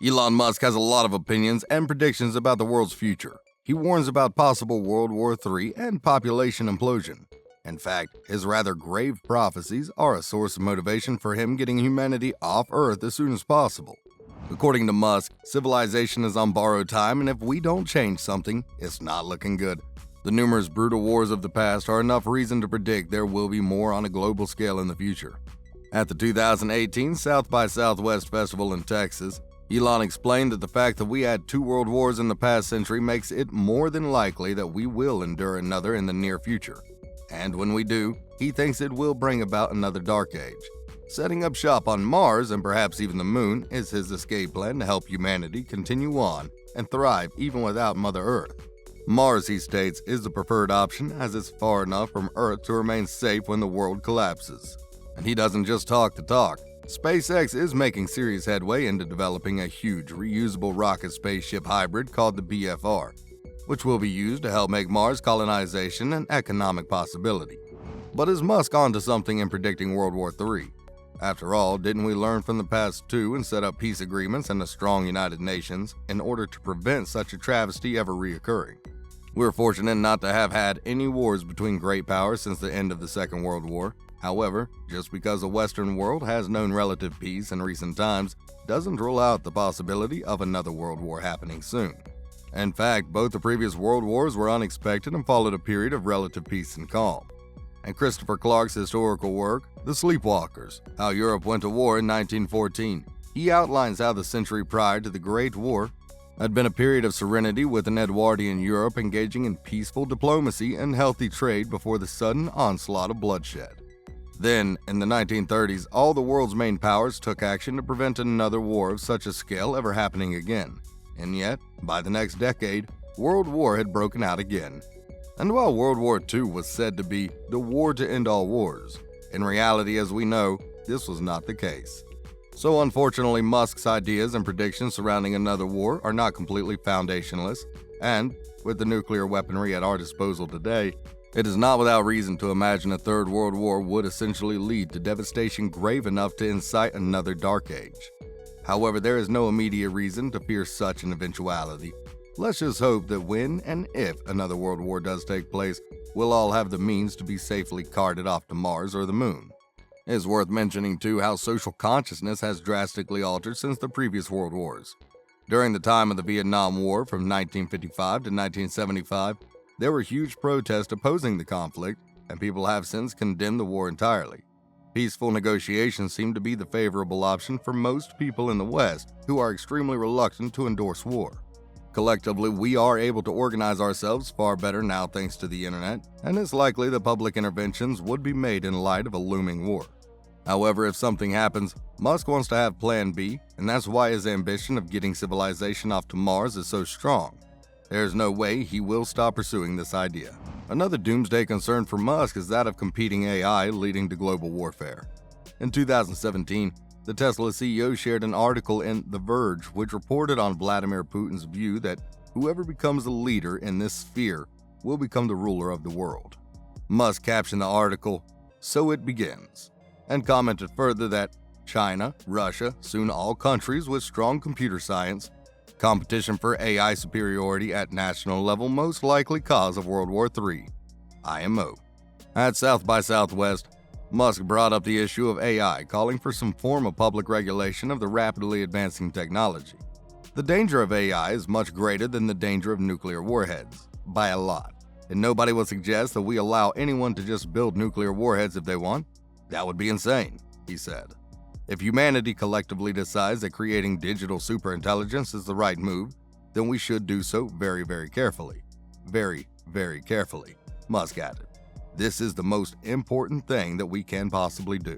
Elon Musk has a lot of opinions and predictions about the world's future. He warns about possible World War III and population implosion. In fact, his rather grave prophecies are a source of motivation for him getting humanity off Earth as soon as possible. According to Musk, civilization is on borrowed time, and if we don't change something, it's not looking good. The numerous brutal wars of the past are enough reason to predict there will be more on a global scale in the future. At the 2018 South by Southwest Festival in Texas, Elon explained that the fact that we had 2 world wars in the past century makes it more than likely that we will endure another in the near future. And when we do, he thinks it will bring about another dark age. Setting up shop on Mars and perhaps even the Moon is his escape plan to help humanity continue on and thrive even without Mother Earth. Mars, he states, is the preferred option as it's far enough from Earth to remain safe when the world collapses. And he doesn't just talk the talk. SpaceX is making serious headway into developing a huge reusable rocket spaceship hybrid called the BFR, which will be used to help make Mars colonization an economic possibility. But is Musk onto something in predicting World War III? After all, didn't we learn from the past too and set up peace agreements and a strong United Nations in order to prevent such a travesty ever reoccurring? We're fortunate not to have had any wars between great powers since the end of the Second World War. However, just because the Western world has known relative peace in recent times doesn't rule out the possibility of another world war happening soon. In fact, both the previous world wars were unexpected and followed a period of relative peace and calm. In Christopher Clark's historical work, The Sleepwalkers, How Europe Went to War in 1914, he outlines how the century prior to the Great War had been a period of serenity with an Edwardian Europe engaging in peaceful diplomacy and healthy trade before the sudden onslaught of bloodshed. Then, in the 1930s, all the world's main powers took action to prevent another war of such a scale ever happening again. And yet, by the next decade, World War had broken out again. And while World War II was said to be the war to end all wars, in reality, as we know, this was not the case. So unfortunately, Musk's ideas and predictions surrounding another war are not completely foundationless, and, with the nuclear weaponry at our disposal today, it is not without reason to imagine a third world war would essentially lead to devastation grave enough to incite another dark age. However, there is no immediate reason to fear such an eventuality. Let's just hope that when and if another world war does take place, we'll all have the means to be safely carted off to Mars or the Moon. It is worth mentioning too how social consciousness has drastically altered since the previous world wars. During the time of the Vietnam War from 1955 to 1975, there were huge protests opposing the conflict, and people have since condemned the war entirely. Peaceful negotiations seem to be the favorable option for most people in the West who are extremely reluctant to endorse war. Collectively, we are able to organize ourselves far better now thanks to the internet, and it's likely that public interventions would be made in light of a looming war. However, if something happens, Musk wants to have Plan B, and that's why his ambition of getting civilization off to Mars is so strong. There's no way he will stop pursuing this idea. Another doomsday concern for Musk is that of competing AI leading to global warfare. In 2017, the Tesla CEO shared an article in The Verge which reported on Vladimir Putin's view that whoever becomes the leader in this sphere will become the ruler of the world. Musk captioned the article, "So it begins," and commented further that China, Russia, soon all countries with strong computer science, competition for AI superiority at national level most likely cause of World War III, IMO. At South by Southwest, Musk brought up the issue of AI, calling for some form of public regulation of the rapidly advancing technology. The danger of AI is much greater than the danger of nuclear warheads, by a lot, and nobody would suggest that we allow anyone to just build nuclear warheads if they want. That would be insane, he said. If humanity collectively decides that creating digital superintelligence is the right move, then we should do so very, very carefully. Very, very carefully, Musk added. This is the most important thing that we can possibly do.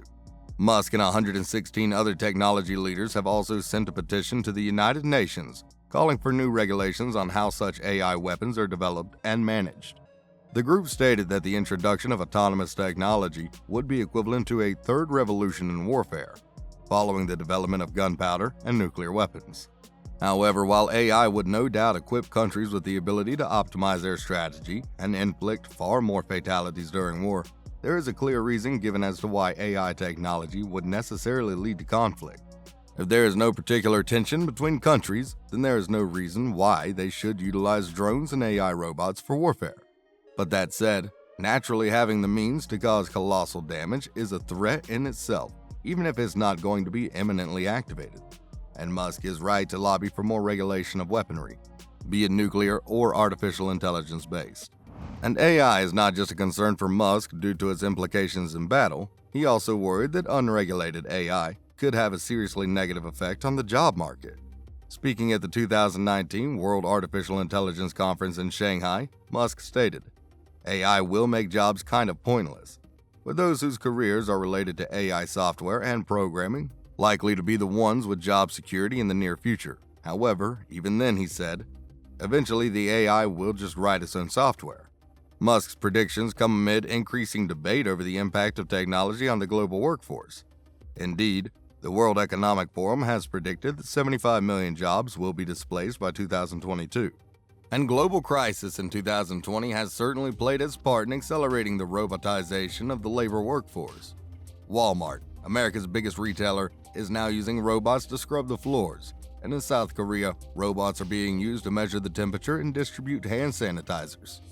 Musk and 116 other technology leaders have also sent a petition to the United Nations calling for new regulations on how such AI weapons are developed and managed. The group stated that the introduction of autonomous technology would be equivalent to a third revolution in warfare, following the development of gunpowder and nuclear weapons. However, while AI would no doubt equip countries with the ability to optimize their strategy and inflict far more fatalities during war, there is a clear reason given as to why AI technology would necessarily lead to conflict. If there is no particular tension between countries, then there is no reason why they should utilize drones and AI robots for warfare. But that said, naturally having the means to cause colossal damage is a threat in itself, even if it's not going to be imminently activated. And Musk is right to lobby for more regulation of weaponry, be it nuclear or artificial intelligence based. And AI is not just a concern for Musk due to its implications in battle. He also worried that unregulated AI could have a seriously negative effect on the job market. Speaking at the 2019 World Artificial Intelligence Conference in Shanghai, Musk stated, "AI will make jobs kind of pointless, with those whose careers are related to AI software and programming likely to be the ones with job security in the near future. However, even then," he said, "eventually the AI will just write its own software." Musk's predictions come amid increasing debate over the impact of technology on the global workforce. Indeed, the World Economic Forum has predicted that 75 million jobs will be displaced by 2022. And global crisis in 2020 has certainly played its part in accelerating the robotization of the labor workforce. Walmart, America's biggest retailer, is now using robots to scrub the floors. And in South Korea, robots are being used to measure the temperature and distribute hand sanitizers.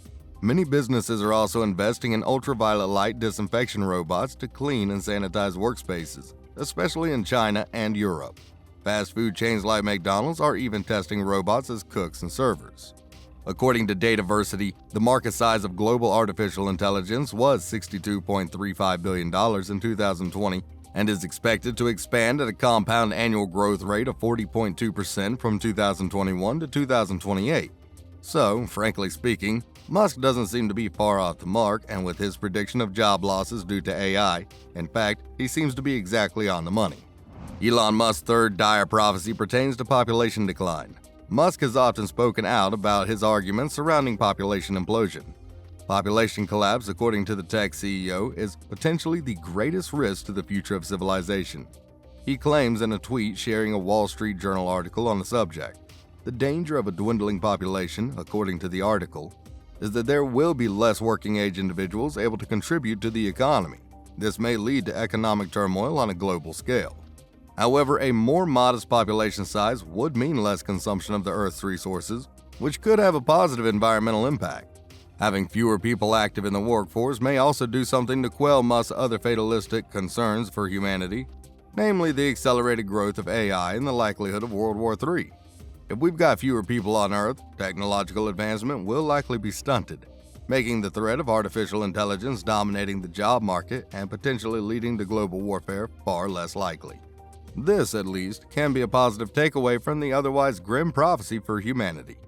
Many businesses are also investing in ultraviolet light disinfection robots to clean and sanitize workspaces, especially in China and Europe. Fast food chains like McDonald's are even testing robots as cooks and servers. According to Dataversity, the market size of global artificial intelligence was $62.35 billion in 2020 and is expected to expand at a compound annual growth rate of 40.2% from 2021 to 2028. So, frankly speaking, Musk doesn't seem to be far off the mark, and with his prediction of job losses due to AI, in fact, he seems to be exactly on the money. Elon Musk's third dire prophecy pertains to population decline. Musk has often spoken out about his arguments surrounding population implosion. Population collapse, according to the tech CEO, is potentially the greatest risk to the future of civilization. He claims in a tweet sharing a Wall Street Journal article on the subject. The danger of a dwindling population, according to the article, is that there will be less working-age individuals able to contribute to the economy. This may lead to economic turmoil on a global scale. However, a more modest population size would mean less consumption of the Earth's resources, which could have a positive environmental impact. Having fewer people active in the workforce may also do something to quell Musk's other fatalistic concerns for humanity, namely the accelerated growth of AI and the likelihood of World War III. If we've got fewer people on Earth, technological advancement will likely be stunted, making the threat of artificial intelligence dominating the job market and potentially leading to global warfare far less likely. This, at least, can be a positive takeaway from the otherwise grim prophecy for humanity.